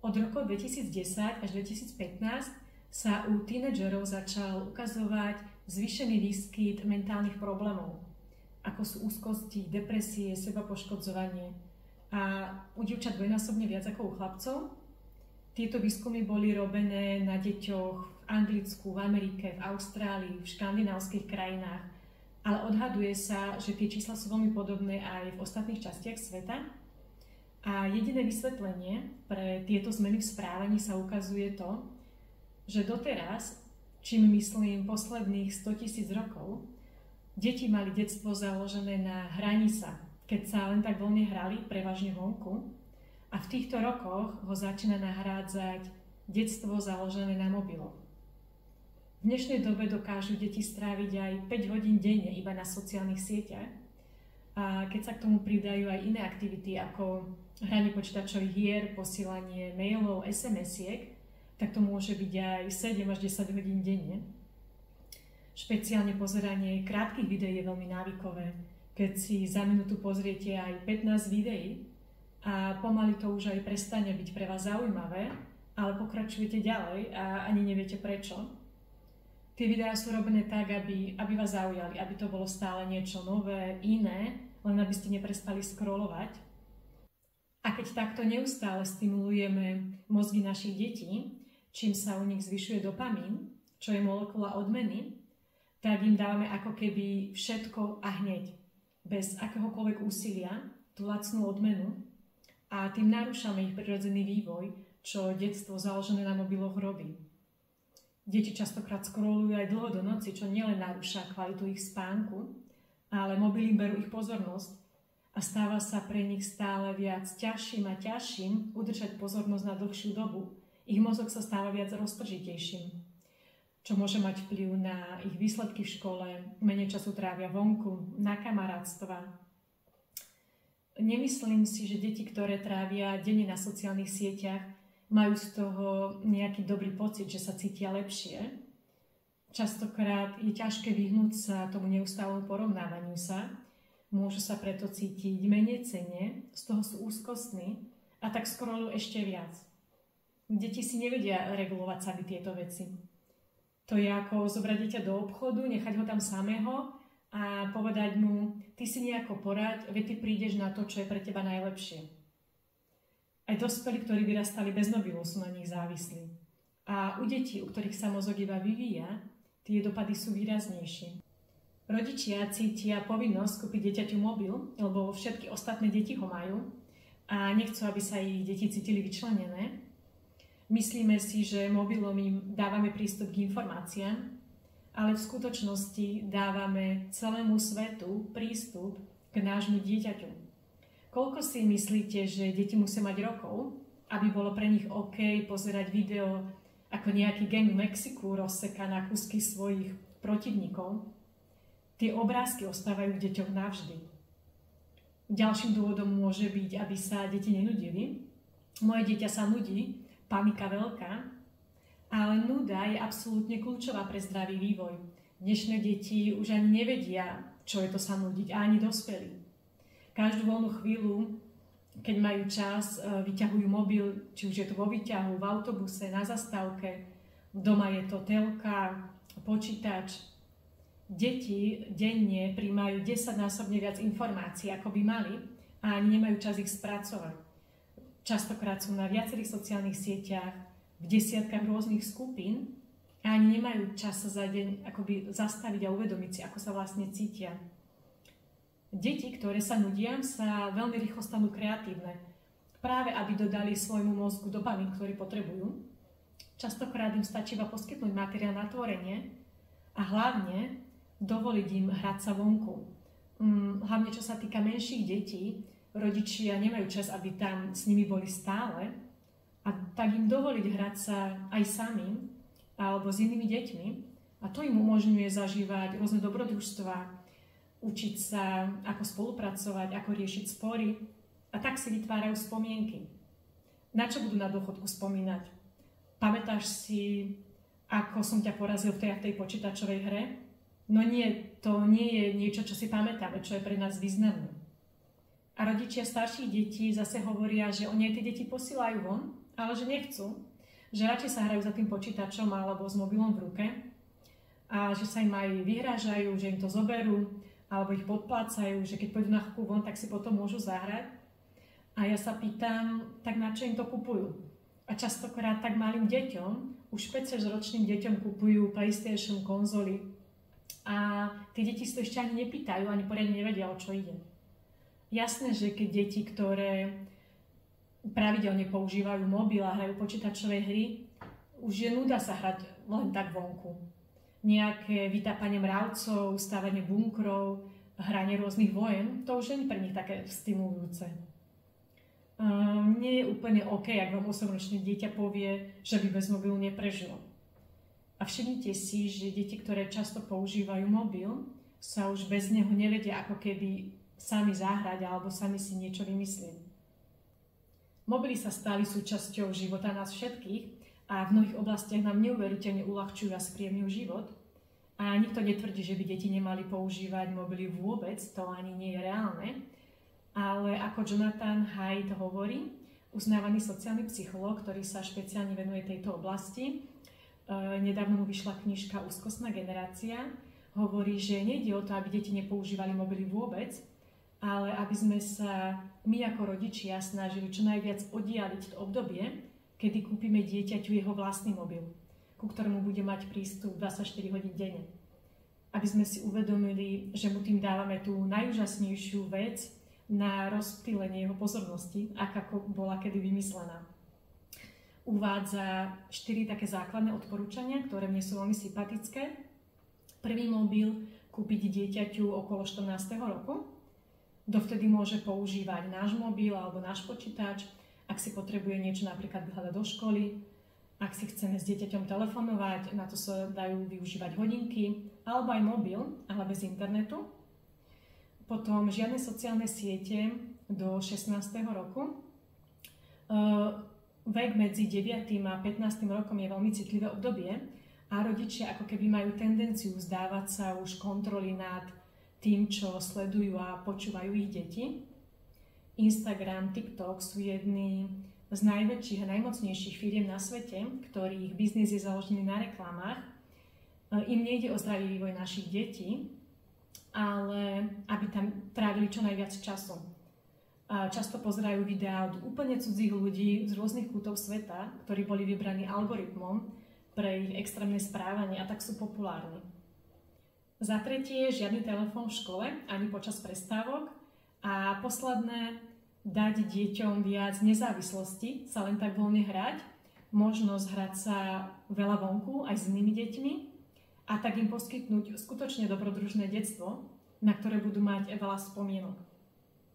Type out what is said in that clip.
Od roku 2010 až 2015 sa u tínedžerov začal ukazovať zvýšený výskyt mentálnych problémov, ako sú úzkosti, depresie, sebapoškodzovanie a u dievčat dvojnásobne viac ako u chlapcov. Tieto výskumy boli robené na deťoch v Anglicku, v Amerike, v Austrálii, v škandinávskych krajinách, ale odhaduje sa, že tie čísla sú veľmi podobné aj v ostatných častiach sveta. A jediné vysvetlenie pre tieto zmeny v správaní sa ukazuje to, že doteraz, čím myslím posledných 100 000 rokov, deti mali detstvo založené na hraní sa, keď sa len tak voľne hrali, prevažne vonku, a v týchto rokoch ho začína nahrádzať detstvo založené na mobiloch. V dnešnej dobe dokážu deti stráviť aj 5 hodín denne iba na sociálnych sieťach, a keď sa k tomu pridajú aj iné aktivity ako hranie počítačových hier, posielanie mailov, SMS-iek, tak to môže byť aj 7 až 10 hodín denne. Špeciálne pozeranie krátkych videí je veľmi návykové, keď si za minútu pozriete aj 15 videí a pomaly to už aj prestane byť pre vás zaujímavé, ale pokračujete ďalej a ani neviete prečo. Tie videá sú robené tak, aby vás zaujali, aby to bolo stále niečo nové, iné, len aby ste neprestali scrollovať. A keď takto neustále stimulujeme mozgy našich detí, čím sa u nich zvyšuje dopamín, čo je molekula odmeny, tak im dávame ako keby všetko a hneď, bez akéhokoľvek úsilia, tú lacnú odmenu, a tým narúšame ich prirodzený vývoj, čo detstvo založené na mobiloch robí. Deti častokrát scrollujú aj dlho do noci, čo nielen narúša kvalitu ich spánku, ale mobily berú ich pozornosť a stáva sa pre nich stále viac ťažším a ťažším udržať pozornosť na dlhšiu dobu. Ich mozog sa stáva viac roztržitejším, čo môže mať vplyv na ich výsledky v škole, menej času trávia vonku, na kamarátstva. Nemyslím si, že deti, ktoré trávia denne na sociálnych sieťach, majú z toho nejaký dobrý pocit, že sa cítia lepšie. Častokrát je ťažké vyhnúť sa tomu neustálemu porovnávaniu sa. Môžu sa preto cítiť menej cenne, z toho sú úzkostní a tak scrollujú ešte viac. Deti si nevedia regulovať sami tieto veci. To je ako zobrať dieťa do obchodu, nechať ho tam samého a povedať mu, ty si nejako poraď, veď ty prídeš na to, čo je pre teba najlepšie. Aj dospelí, ktorí vyrastali bez mobilov, sú na nich závislí. A u detí, u ktorých sa mozog iba vyvíja, tie dopady sú výraznejšie. Rodičia cítia povinnosť kúpiť dieťaťu mobil, lebo všetky ostatné deti ho majú a nechcú, aby sa ich deti cítili vyčlenené. Myslíme si, že mobilom im dávame prístup k informáciám, ale v skutočnosti dávame celému svetu prístup k nášmu dieťaťu. Koľko si myslíte, že deti musia mať rokov, aby bolo pre nich OK pozerať video, ako nejaký gang v Mexiku rozseká na kúsky svojich protivníkov? Tie obrázky ostávajú v deťoch navždy. Ďalším dôvodom môže byť, aby sa deti nenudili. Moje dieťa sa nudí, panika veľká, ale nuda je absolútne kľúčová pre zdravý vývoj. Dnešné deti už ani nevedia, čo je to sa nudiť, a ani dospelí. Každú voľnú chvíľu, keď majú čas, vyťahujú mobil, či už je to vo výťahu, v autobuse, na zastávke, doma je to telka, počítač. Deti denne prijímajú 10-násobne viac informácií, ako by mali, a ani nemajú čas ich spracovať. Častokrát sú na viacerých sociálnych sieťach, v desiatkách rôznych skupín a ani nemajú čas sa za deň akoby zastaviť a uvedomiť si, ako sa vlastne cítia. Deti, ktoré sa nudia, sa veľmi rýchlo stanú kreatívne, práve aby dodali svojmu mozgu dopamín, ktorý potrebujú. Častokrát im stačí iba poskytnúť materiál na tvorenie a hlavne dovoliť im hrať sa vonku. Hlavne čo sa týka menších detí, rodičia nemajú čas, aby tam s nimi boli stále, a tak im dovoliť hrať sa aj samým alebo s inými deťmi, a to im umožňuje zažívať rôzne dobrodružstvá, učiť sa, ako spolupracovať, ako riešiť spory, a tak si vytvárajú spomienky. Na čo budú na dôchodku spomínať? Pamätáš si, ako som ťa porazil v tej počítačovej hre? No nie, to nie je niečo, čo si pamätáme, čo je pre nás významné. A rodičia starších detí zase hovoria, že oni aj tie deti posílajú von, ale že nechcú, že radšej sa hrajú za tým počítačom alebo s mobilom v ruke a že sa im aj vyhrážajú, že im to zoberú alebo ich podplácajú, že keď pôjdu na chvíľku von, tak si potom môžu zahrať. A ja sa pýtam, tak na čo im to kupujú? A častokrát tak malým deťom, už 5-ročným deťom kupujú PlayStation, konzoly a tie deti si to ešte ani nepýtajú, ani poriadne nevedia, o čo ide. Jasné, že keď deti, ktoré pravidelne používajú mobil a hrajú počítačové hry, už je nuda sa hrať len tak vonku. Nejaké vytápanie mravcov, stavanie bunkrov, hranie rôznych vojen, to už nie je pre nich také stimulujúce. Nie je úplne OK, ak vám 8-ročné dieťa povie, že by bez mobilu neprežilo. A všimnite si, že deti, ktoré často používajú mobil, sa už bez neho nevedia ako keby sami zahrať alebo sami si niečo vymyslieť. Mobily sa stali súčasťou života nás všetkých a v mnohých oblastiach nám neuveriteľne uľahčujú a spríjemňujú život. A nikto netvrdí, že by deti nemali používať mobily vôbec, to ani nie je reálne. Ale ako Jonathan Haidt hovorí, uznávaný sociálny psychológ, ktorý sa špeciálne venuje tejto oblasti, nedávno mu vyšla knižka Úzkostná generácia, hovorí, že nejde o to, aby deti nepoužívali mobily vôbec, ale aby sme sa my ako rodičia snažili čo najviac oddialiť to obdobie, kedy kúpime dieťaťu jeho vlastný mobil, ku ktorému bude mať prístup 24 hodín denne. Aby sme si uvedomili, že mu tým dávame tú najúžasnejšiu vec na rozptýlenie jeho pozornosti, ako bola kedy vymyslená. Uvádza 4 také základné odporúčania, ktoré mne sú veľmi sympatické. Prvý mobil kúpiť dieťaťu okolo 14. roku. Dovtedy môže používať náš mobil alebo náš počítač, ak si potrebuje niečo napríklad vyhľadať do školy, ak si chceme s dieťaťom telefonovať, na to sa dajú využívať hodinky, alebo aj mobil, ale bez internetu. Potom žiadne sociálne siete do 16. roku. Vek medzi 9. a 15. rokom je veľmi citlivé obdobie a rodičia ako keby majú tendenciu vzdávať sa už kontroly nad tým, čo sledujú a počúvajú ich deti. Instagram, TikTok sú jedny z najväčších a najmocnejších firiem na svete, ktorých biznis je založený na reklamách. Im nejde o zdravý vývoj našich detí, ale aby tam trávili čo najviac času. Často pozerajú videá od úplne cudzích ľudí z rôznych kútov sveta, ktorí boli vybraní algoritmom pre ich extrémne správanie a tak sú populárni. Za tretie, žiadny telefón v škole, ani počas prestávok. A posledné, dať deťom viac nezávislosti, sa len tak voľne hrať, možnosť hrať sa veľa vonku aj s inými deťmi a tak im poskytnúť skutočne dobrodružné detstvo, na ktoré budú mať veľa spomienok.